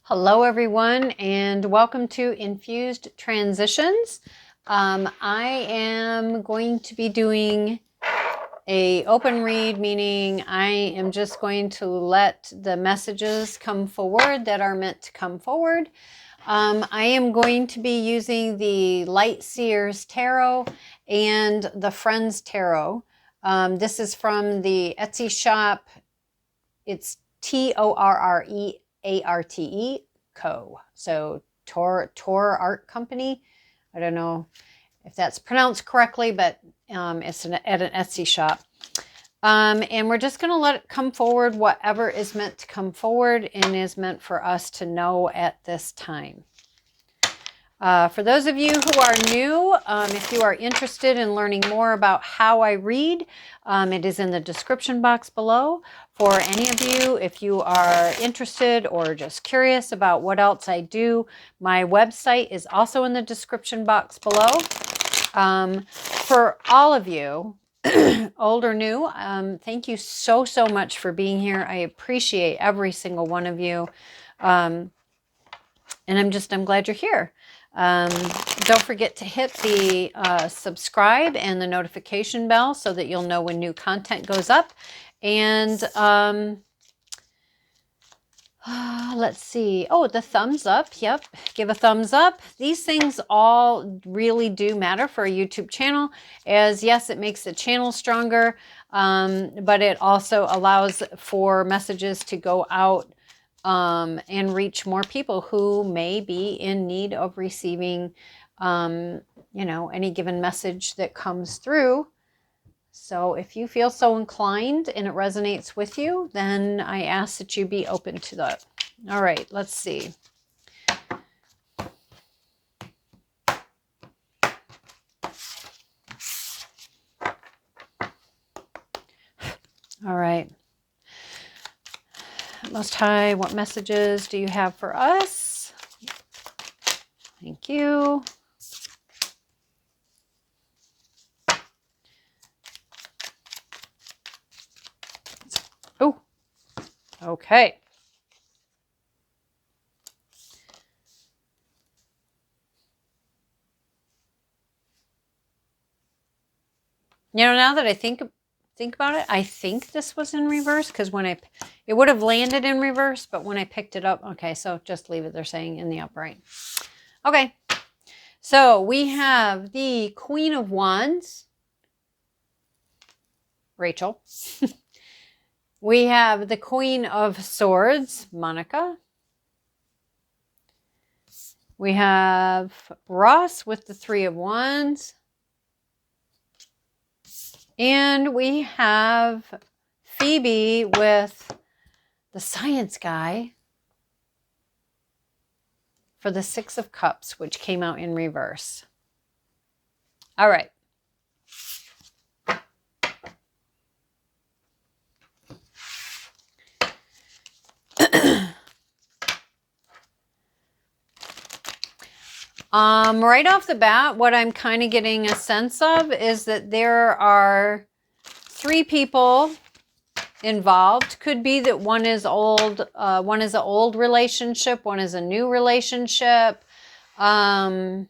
Hello everyone and welcome to Infused Transitions. I am going to be doing a open read, meaning I am just going to let the messages come forward that are meant to come forward. I am going to be using the Light Seers Tarot and the Friends Tarot. This is from the Etsy shop. It's TorreArt Co. So TorreArt Company. I don't know if that's pronounced correctly, but it's at an Etsy shop. And we're just going to let it come forward, whatever is meant to come forward and is meant for us to know at this time. For those of you who are new, if you are interested in learning more about how I read, it is in the description box below. For any of you, if you are interested or just curious about what else I do, my website is also in the description box below. For all of you, old or new, thank you so much for being here. I appreciate every single one of you. And I'm glad you're here. Don't forget to hit the subscribe and the notification bell so that you'll know when new content goes up. And let's see. Oh, the thumbs up. Yep. Give a thumbs up. These things all really do matter for a YouTube channel, as yes, it makes the channel stronger, but it also allows for messages to go out and reach more people who may be in need of receiving, any given message that comes through. So if you feel so inclined and it resonates with you, then I ask that you be open to that. All right, let's see. All right. Most High, what messages do you have for us? Thank you. Oh, okay. Now that I think about it, I think this was in reverse, because when it would have landed in reverse, but when I picked it up, okay, so just leave it, they're saying, in the upright. Okay, so we have the Queen of Wands, Rachel. We have the Queen of Swords, Monica. We have Ross with the Three of Wands. And we have Phoebe with the Science Guy for the Six of Cups, which came out in reverse. All right. Right off the bat, what I'm kind of getting a sense of is that there are three people involved. Could be that one is old, one is an old relationship, one is a new relationship. It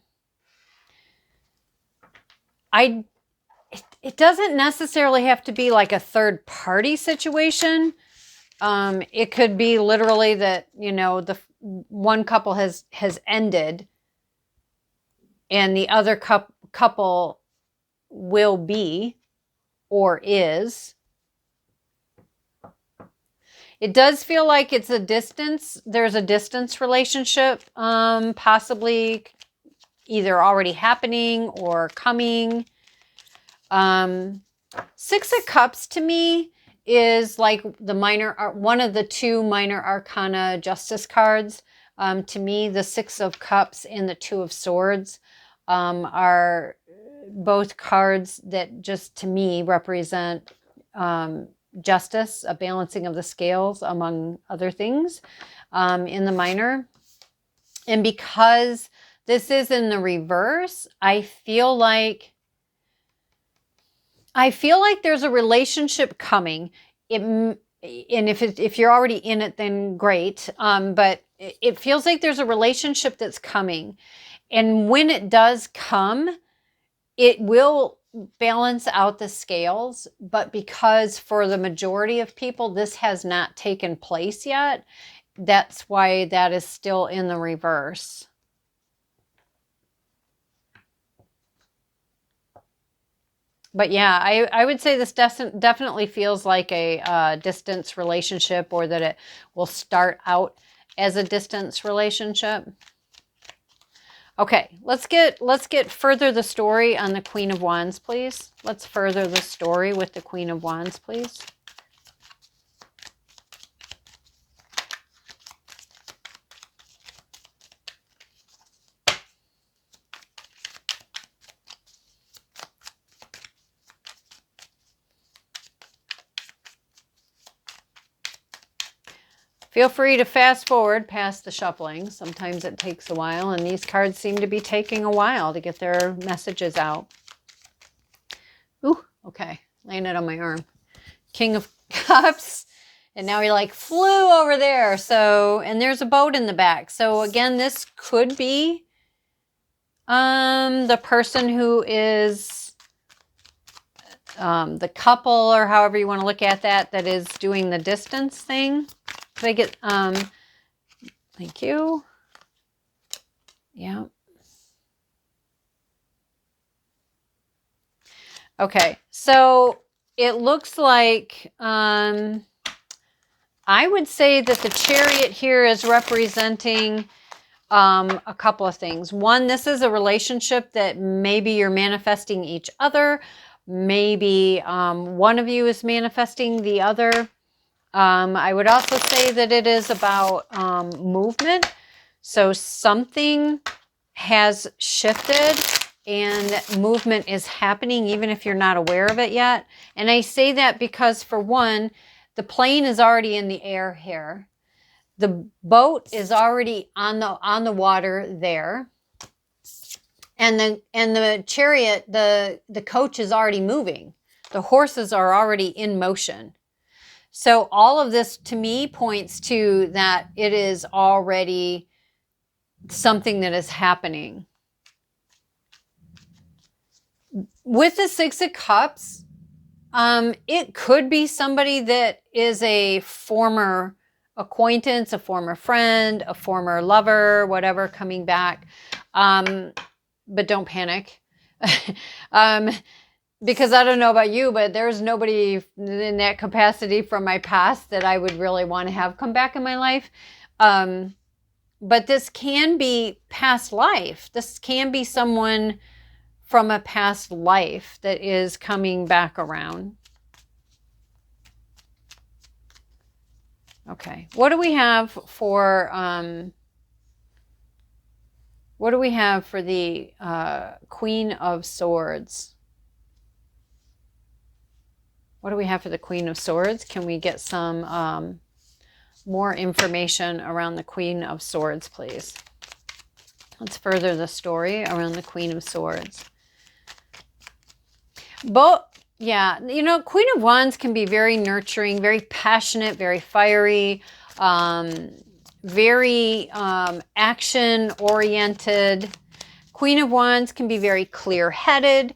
doesn't necessarily have to be like a third party situation. It could be literally that, the one couple has ended and the other couple will be or is. It does feel like it's a distance. There's a distance relationship, possibly either already happening or coming. Six of Cups to me is like the one of the two minor arcana justice cards. To me, the Six of Cups and the Two of Swords are both cards that just to me represent justice, a balancing of the scales, among other things, in the minor. And because this is in the reverse, I feel like there's a relationship coming. And if you're already in it, then great. But it feels like there's a relationship that's coming. And when it does come, it will balance out the scales. But because for the majority of people, this has not taken place yet, that's why that is still in the reverse. But yeah, I would say this definitely feels like a distance relationship, or that it will start out as a distance relationship. Okay, let's get further the story on the Queen of Wands, please. Let's further the story with the Queen of Wands, please. Feel free to fast forward past the shuffling. Sometimes it takes a while, and these cards seem to be taking a while to get their messages out. Ooh, okay. Laying it on my arm. King of Cups. And now he like flew over there. So, and there's a boat in the back. So again, this could be the person who is the couple, or however you want to look at that, that is doing the distance thing. Did I get, thank you. Yeah. Okay, so it looks like, I would say that the Chariot here is representing a couple of things. One, this is a relationship that maybe you're manifesting each other. Maybe one of you is manifesting the other. I would also say that it is about movement. So something has shifted and movement is happening even if you're not aware of it yet. And I say that because, for one, the plane is already in the air here. The boat is already on the water there. And the Chariot, the coach is already moving. The horses are already in motion. So all of this to me points to that it is already something that is happening. With the Six of Cups, it could be somebody that is a former acquaintance, a former friend, a former lover, whatever, coming back. But don't panic. Because I don't know about you, but there's nobody in that capacity from my past that I would really want to have come back in my life. But this can be past life. This can be someone from a past life that is coming back around. Okay, what do we have for the Queen of Swords? What do we have for the Queen of Swords? Can we get some more information around the Queen of Swords, please? Let's further the story around the Queen of Swords. Yeah, you know, Queen of Wands can be very nurturing, very passionate, very fiery, very action-oriented. Queen of Wands can be very clear-headed,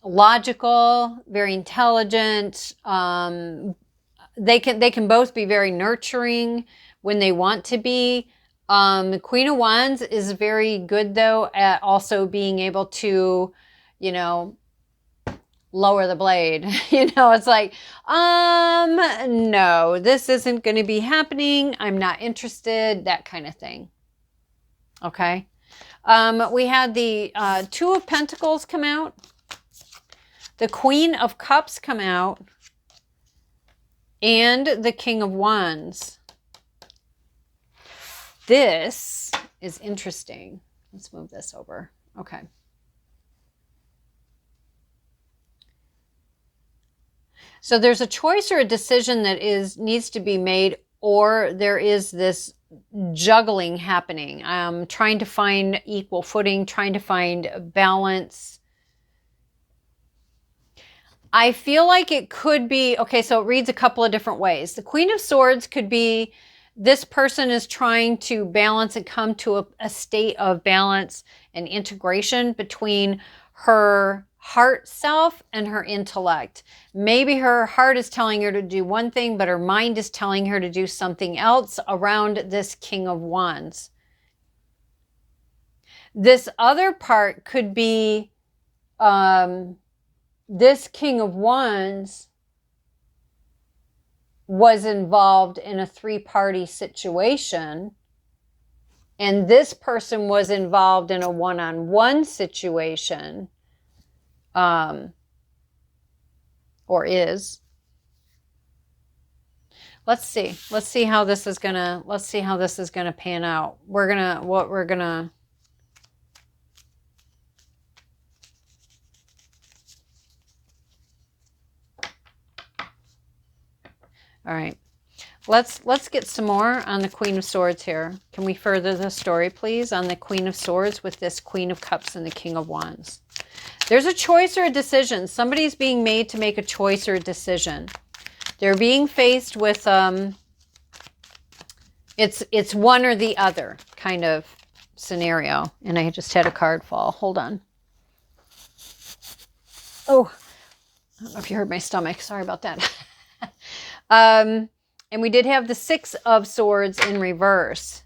logical, very intelligent. They can both be very nurturing when they want to be. The Queen of Wands is very good, though, at also being able to, you know, lower the blade. You know, it's like, no, this isn't going to be happening. I'm not interested, that kind of thing. Okay. We had the Two of Pentacles come out. The Queen of Cups come out. And the King of Wands. This is interesting. Let's move this over. Okay. So there's a choice or a decision that needs to be made, or there is this juggling happening. Trying to find equal footing, trying to find balance. I feel like it could be, okay, so it reads a couple of different ways. The Queen of Swords could be this person is trying to balance and come to a state of balance and integration between her heart self and her intellect. Maybe her heart is telling her to do one thing, but her mind is telling her to do something else around this King of Wands. This other part could be this King of Wands was involved in a three-party situation, and this person was involved in a one-on-one situation, or is. Let's see how this is gonna pan out. All right, let's get some more on the Queen of Swords here. Can we further the story, please, on the Queen of Swords with this Queen of Cups and the King of Wands? There's a choice or a decision. Somebody's being made to make a choice or a decision. They're being faced with it's one or the other kind of scenario. And I just had a card fall. Hold on. Oh, I don't know if you heard my stomach. Sorry about that. And we did have the Six of Swords in reverse.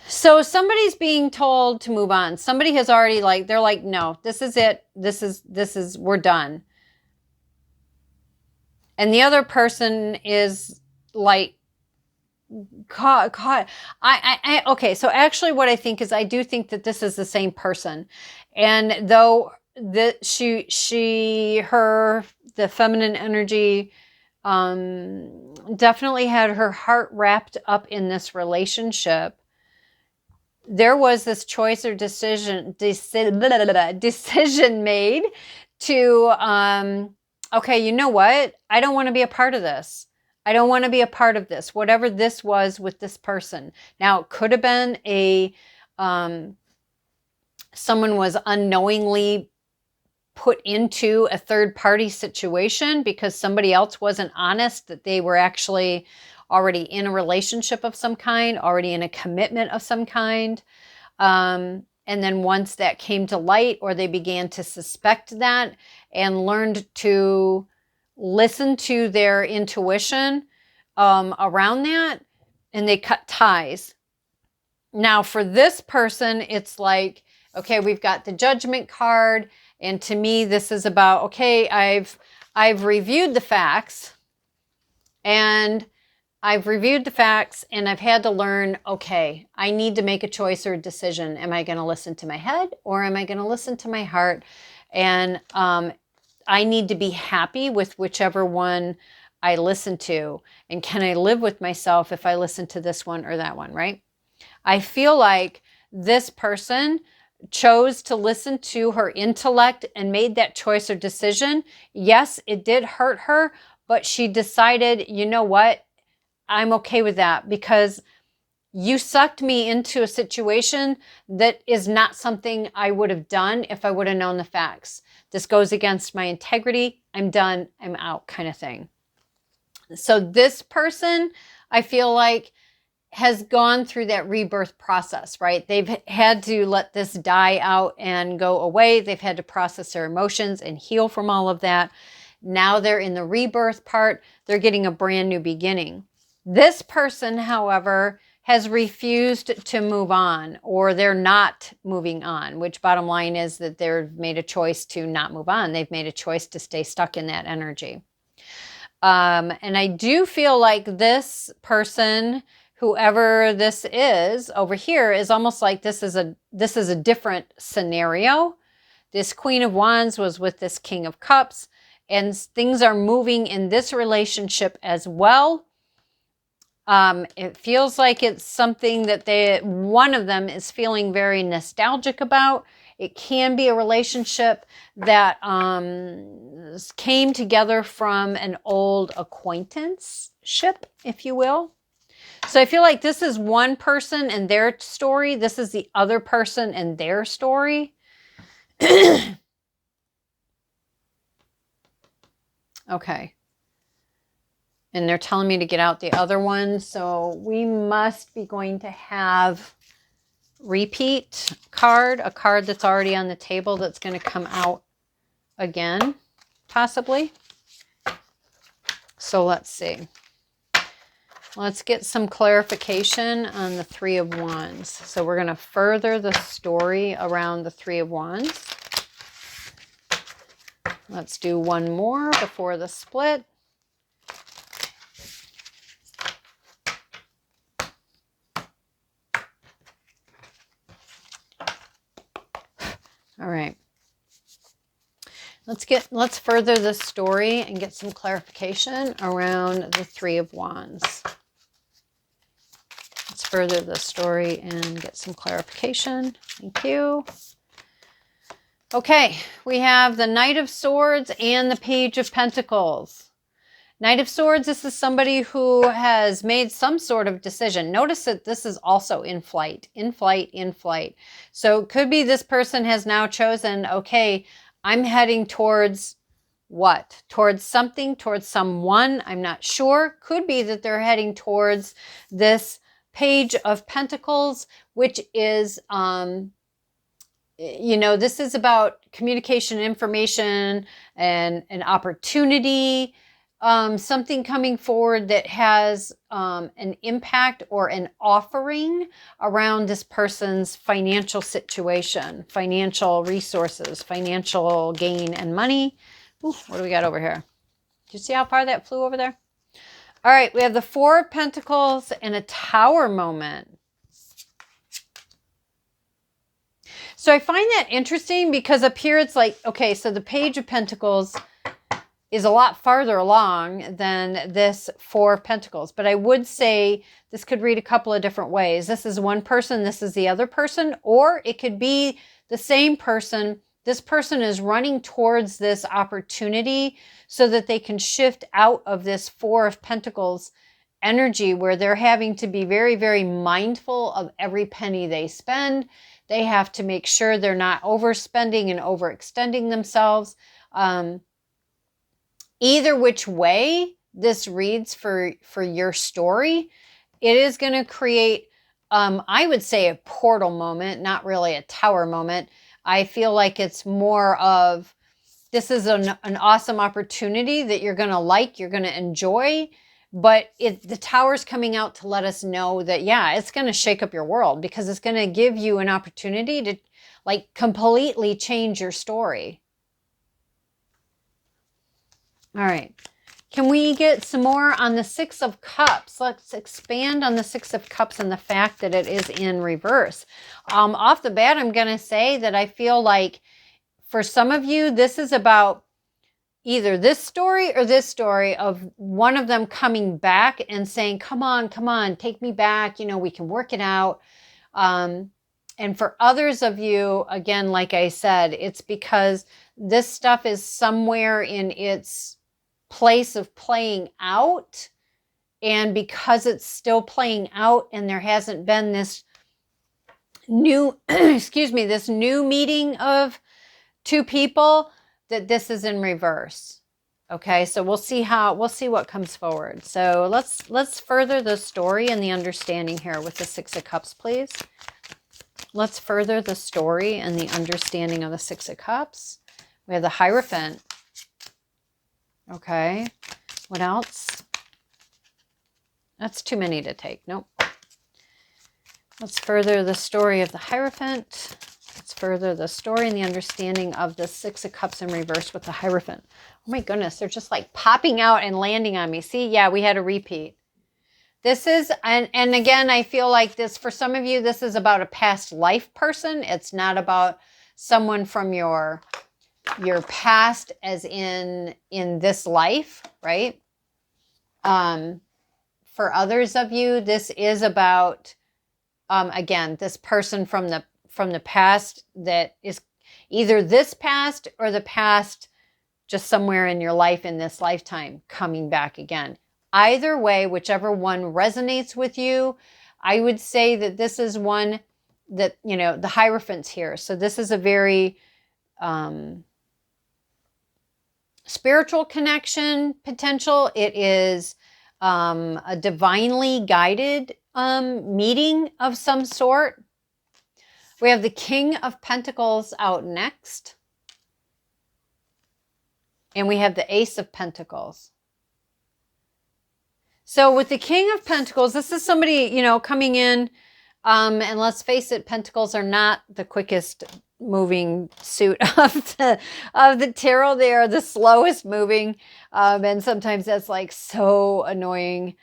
So somebody's being told to move on. Somebody has already they're like, no, this is it. This is, we're done. And the other person is like, caught. Okay. So actually what I think is, I do think that this is the same person. And though the feminine energy definitely had her heart wrapped up in this relationship, there was this choice or decision made to, okay, you know what? I don't want to be a part of this. I don't want to be a part of this, whatever this was with this person. Now, it could have been someone was unknowingly put into a third-party situation because somebody else wasn't honest that they were actually already in a relationship of some kind, already in a commitment of some kind. And then once that came to light, or they began to suspect that and learned to listen to their intuition around that, and they cut ties. Now for this person, it's like, okay, we've got the Judgment card. And to me, this is about, okay, I've reviewed the facts, and I've had to learn, okay, I need to make a choice or a decision. Am I going to listen to my head, or am I going to listen to my heart? And I need to be happy with whichever one I listen to. And can I live with myself if I listen to this one or that one, right? I feel like this person chose to listen to her intellect and made that choice or decision. Yes, it did hurt her, but she decided, you know what? I'm okay with that, because you sucked me into a situation that is not something I would have done if I would have known the facts. This goes against my integrity. I'm done. I'm out, kind of thing. So this person, I feel like, has gone through that rebirth process, right? They've had to let this die out and go away. They've had to process their emotions and heal from all of that. Now they're in the rebirth part. They're getting a brand new beginning. This person, however, has refused to move on, or they're not moving on, which bottom line is that they've made a choice to not move on. They've made a choice to stay stuck in that energy. And I do feel like this person, whoever this is over here, is almost like this is a different scenario. This Queen of Wands was with this King of Cups, and things are moving in this relationship as well. It feels like it's something that one of them is feeling very nostalgic about. It can be a relationship that came together from an old acquaintanceship, if you will. So I feel like this is one person and their story. This is the other person and their story. Okay. And they're telling me to get out the other one. So we must be going to have repeat card, a card that's already on the table that's going to come out again, possibly. So let's see. Let's get some clarification on the Three of Wands. So we're going to further the story around the Three of Wands. Let's do one more before the split. All right. Let's further the story and get some clarification around the Three of Wands. Let's further the story and get some clarification. Thank you. Okay, we have the Knight of Swords and the Page of Pentacles. Knight of Swords, this is somebody who has made some sort of decision. Notice that this is also in flight, in flight, in flight. So it could be this person has now chosen, okay, I'm heading towards what? Towards something, towards someone, I'm not sure. Could be that they're heading towards this Page of Pentacles, which is, you know, this is about communication, information, and an opportunity. Something coming forward that has an impact or an offering around this person's financial situation, financial resources, financial gain and money. Ooh, what do we got over here? Do you see how far that flew over there? All right, we have the Four of Pentacles and a Tower moment. So I find that interesting because up here it's like, okay, so the Page of Pentacles is a lot farther along than this Four of Pentacles. But I would say this could read a couple of different ways. This is one person, this is the other person, or it could be the same person. This person is running towards this opportunity so that they can shift out of this Four of Pentacles energy where they're having to be very, very mindful of every penny they spend. They have to make sure they're not overspending and overextending themselves. Either which way this reads for your story, it is going to create, I would say, a portal moment, not really a tower moment. I feel like it's more of, this is an awesome opportunity that you're going to like, you're going to enjoy, but the tower's coming out to let us know that, yeah, it's going to shake up your world because it's going to give you an opportunity to like completely change your story. All right. Can we get some more on the Six of Cups? Let's expand on the Six of Cups and the fact that it is in reverse. Off the bat, I'm going to say that I feel like for some of you, this is about either this story or this story of one of them coming back and saying, come on, take me back. You know, we can work it out. And for others of you, again, like I said, it's because this stuff is somewhere in its place of playing out, and because it's still playing out and there hasn't been this new this new meeting of two people, that this is in reverse. Okay, so we'll see what comes forward. So let's further the story and the understanding here with the Six of Cups, please. Let's further the story and the understanding of the Six of Cups. We have the Hierophant. Okay, what else? That's too many to take. Nope. Let's further the story of the Hierophant. Let's further the story and the understanding of the Six of Cups in reverse with the Hierophant. Oh my goodness, they're just like popping out and landing on me. See, yeah, we had a repeat. This is, and again, I feel like this, for some of you, this is about a past life person. It's not about someone from your past as in this life, right? For others of you, this is about, again, this person from the past that is either this past or the past just somewhere in your life in this lifetime coming back again. Either way, whichever one resonates with you, I would say that this is one that, you know, the Hierophant's here. So this is a very spiritual connection potential. It is a divinely guided meeting of some sort. We have the King of Pentacles out next. And we have the Ace of Pentacles. So with the King of Pentacles, this is somebody, you know, coming in. And let's face it, Pentacles are not the quickest moving suit of the tarot. They are the slowest moving. And sometimes that's like so annoying.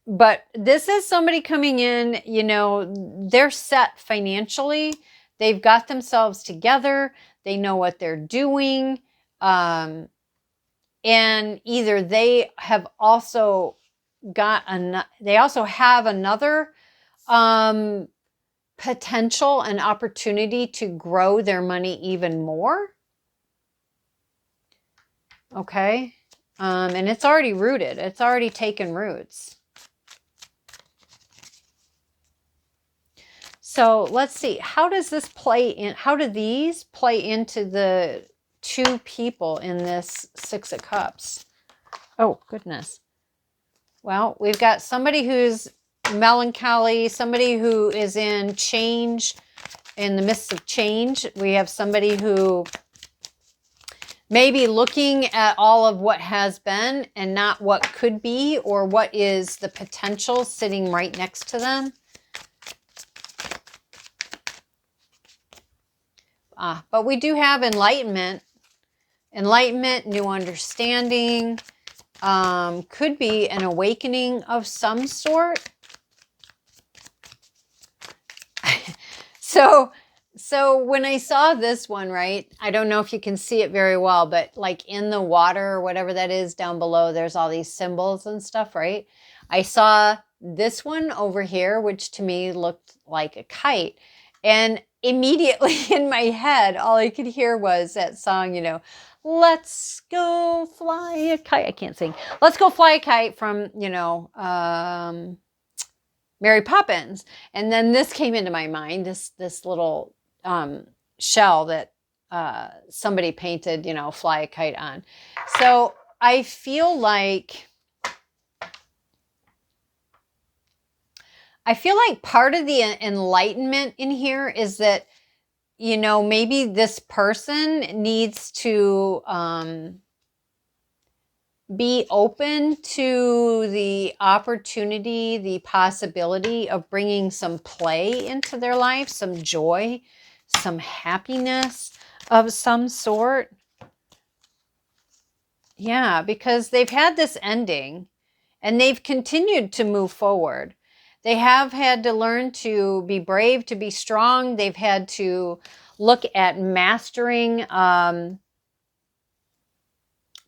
But this is somebody coming in, you know, they're set financially. They've got themselves together. They know what they're doing. And either they have also they also have another potential and opportunity to grow their money even more. Okay. And it's already rooted. It's already taken roots. So let's see, how does this play in? How do these play into the two people in this Six of Cups? Oh, goodness. Well, we've got somebody who's melancholy, somebody who is in change, in the midst of change. We have somebody who may be looking at all of what has been and not what could be or what is the potential sitting right next to them. But we do have enlightenment, new understanding, could be an awakening of some sort. So when I saw this one, right, I don't know if you can see it very well, but like in the water or whatever that is down below, there's all these symbols and stuff, right? I saw this one over here, which to me looked like a kite. And immediately in my head, all I could hear was that song, you know, let's go fly a kite. I can't sing. Let's go fly a kite from, you know, Mary Poppins. And then this came into my mind, this little shell that somebody painted, you know, fly a kite on. So I feel like part of the enlightenment in here is that, you know, maybe this person needs to be open to the opportunity, the possibility of bringing some play into their life, some joy, some happiness of some sort. Yeah, because they've had this ending and they've continued to move forward. They have had to learn to be brave, to be strong. They've had to look at mastering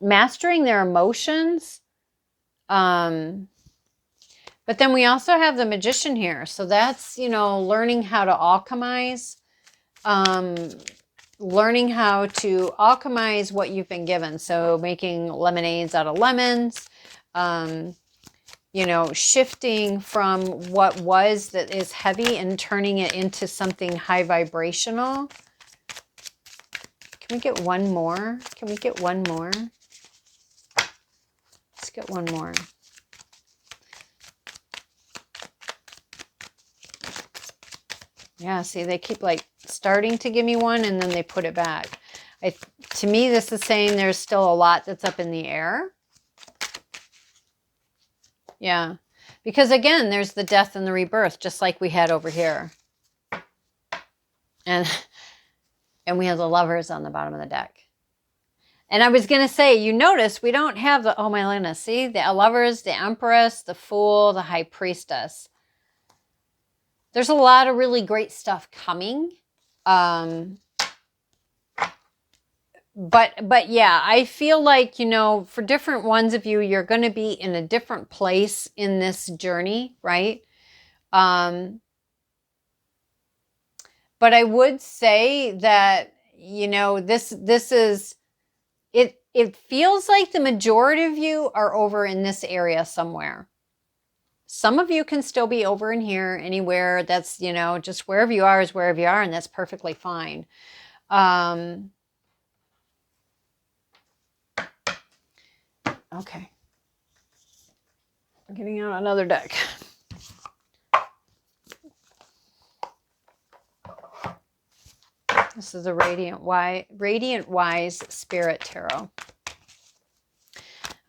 their emotions. But then we also have the Magician here. So that's, you know, learning how to alchemize, learning how to alchemize what you've been given. So making lemonades out of lemons, you know, shifting from what was that is heavy and turning it into something high vibrational. Can we get one more? Can we get one more? Let's get one more. Yeah, see, they keep like starting to give me one and then they put it back. To me, this is saying there's still a lot that's up in the air. Yeah, because again, there's the death and the rebirth, just like we had over here. And we have the Lovers on the bottom of the deck. And I was going to say, you notice we don't have the, oh my goodness, see, the Lovers, the Empress, the Fool, the High Priestess. There's a lot of really great stuff coming. But yeah, I feel like, you know, for different ones of you, you're going to be in a different place in this journey, right? But I would say that, you know, this is, it feels like the majority of you are over in this area somewhere. Some of you can still be over in here, anywhere. That's, you know, just wherever you are is wherever you are, and that's perfectly fine. Okay. I'm getting out another deck. This is a Radiant Wise Spirit Tarot.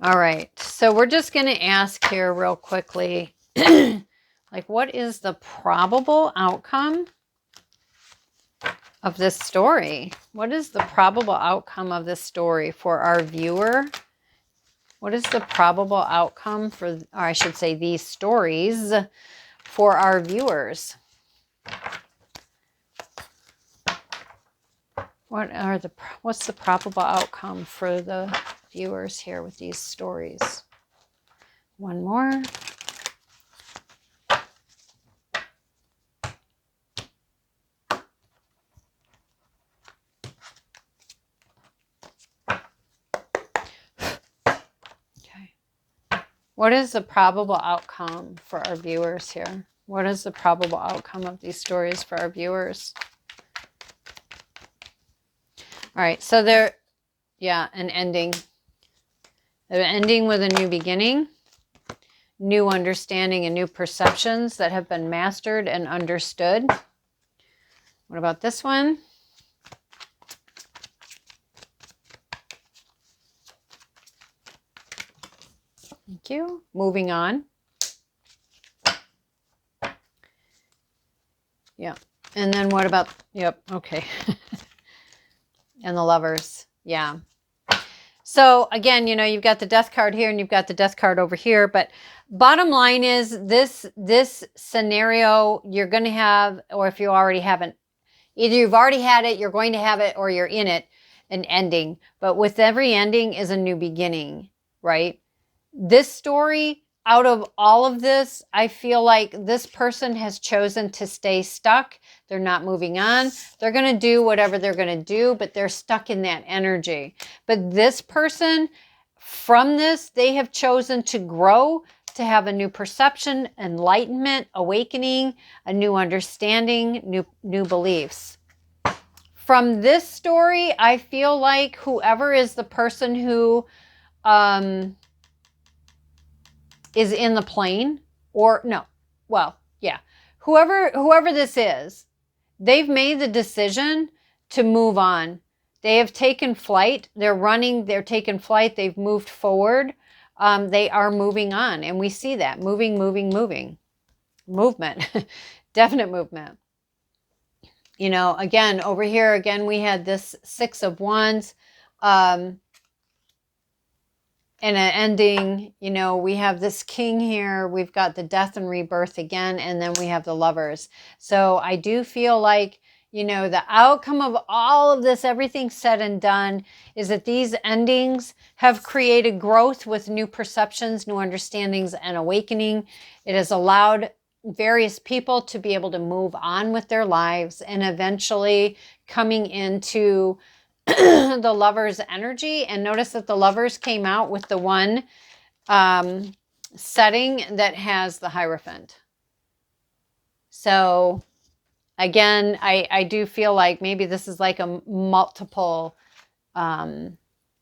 All right, so we're just going to ask here real quickly, like, what is the probable outcome of this story? What is the probable outcome of this story for our viewer? What is the probable outcome for, or I should say, these stories for our viewers? What's the probable outcome for the viewers here with these stories? One more. Okay. What is the probable outcome for our viewers here? What is the probable outcome of these stories for our viewers? All right, so they're, yeah, an ending. They're ending with a new beginning, new understanding and new perceptions that have been mastered and understood. What about this one? Thank you. Moving on. Yeah. And then what about, yep, okay. And the Lovers. Yeah. So again, you know, you've got the Death card here and you've got the Death card over here. But bottom line is this scenario you're going to have, or if you already haven't, either you've already had it, you're going to have it, or you're in it, an ending. But with every ending is a new beginning, right? This story, out of all of this, I feel like this person has chosen to stay stuck. They're not moving on. They're going to do whatever they're going to do, but they're stuck in that energy. But this person, from this, they have chosen to grow, to have a new perception, enlightenment, awakening, a new understanding, new beliefs. From this story, I feel like whoever is the person who is in the plane, or no, well, yeah, whoever this is, they've made the decision to move on. They have taken flight. They're running. They're taking flight. They've moved forward. They are moving on, and we see that moving, movement, definite movement. You know, again, over here, again, we had this Six of Wands. And an ending, you know, we have this King here, we've got the Death and Rebirth again, and then we have the Lovers. So I do feel like, you know, the outcome of all of this, everything said and done, is that these endings have created growth with new perceptions, new understandings, and awakening. It has allowed various people to be able to move on with their lives and eventually coming into the Lovers energy. And notice that the Lovers came out with the one setting that has the Hierophant. So again, I do feel like maybe this is like a multiple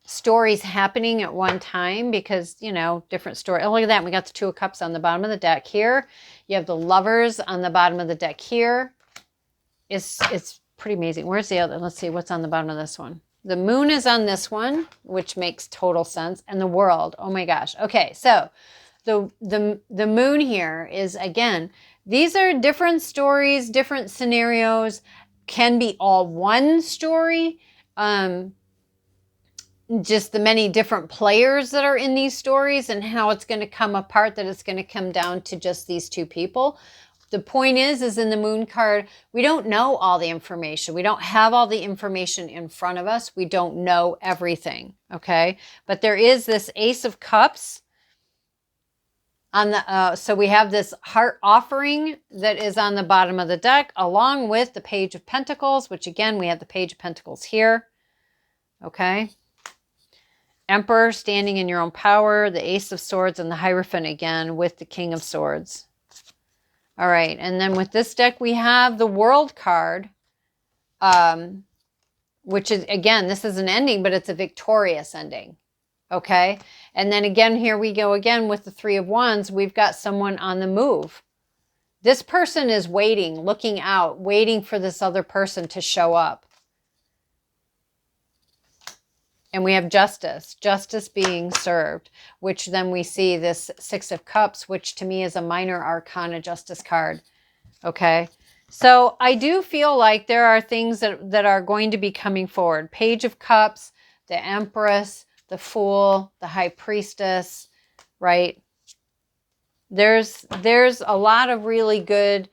stories happening at one time, because, you know, different story. Oh, look at that. We got the Two of Cups on the bottom of the deck here. You have the Lovers on the bottom of the deck here. It's pretty amazing. Where's the other? Let's see what's on the bottom of this one. The Moon is on this one, which makes total sense. And the World. Oh my gosh. Okay, so the Moon here is, again, these are different stories, different scenarios, can be all one story. Just the many different players that are in these stories and how it's going to come apart, that it's going to come down to just these two people. The point is in the Moon card, we don't know all the information. We don't have all the information in front of us. We don't know everything, okay? But there is this Ace of Cups on the, so we have this heart offering that is on the bottom of the deck, along with the Page of Pentacles, which again, we have the Page of Pentacles here, okay? Emperor, standing in your own power, the Ace of Swords, and the Hierophant again with the King of Swords. All right, and then with this deck, we have the World card, which is, again, this is an ending, but it's a victorious ending, Okay. And then again, here we go again with the Three of Wands. We've got someone on the move. This person is waiting, looking out, waiting for this other person to show up. And we have justice, justice being served, which then we see this Six of Cups, which to me is a minor arcana justice card. Okay. So I do feel like there are things that are going to be coming forward. Page of Cups, the Empress, the Fool, the High Priestess, right? There's a lot of really good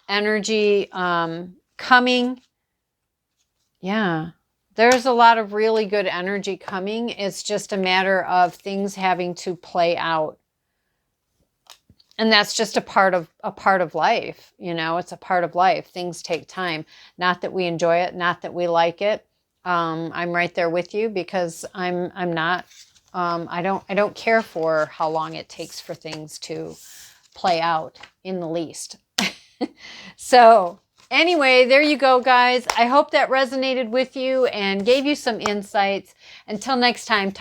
energy coming. Yeah. There's a lot of really good energy coming. It's just a matter of things having to play out. And that's just a part of life. You know, it's a part of life. Things take time. Not that we enjoy it, not that we like it. I'm right there with you because I'm not, I don't care for how long it takes for things to play out in the least. So anyway, there you go, guys. I hope that resonated with you and gave you some insights. Until next time.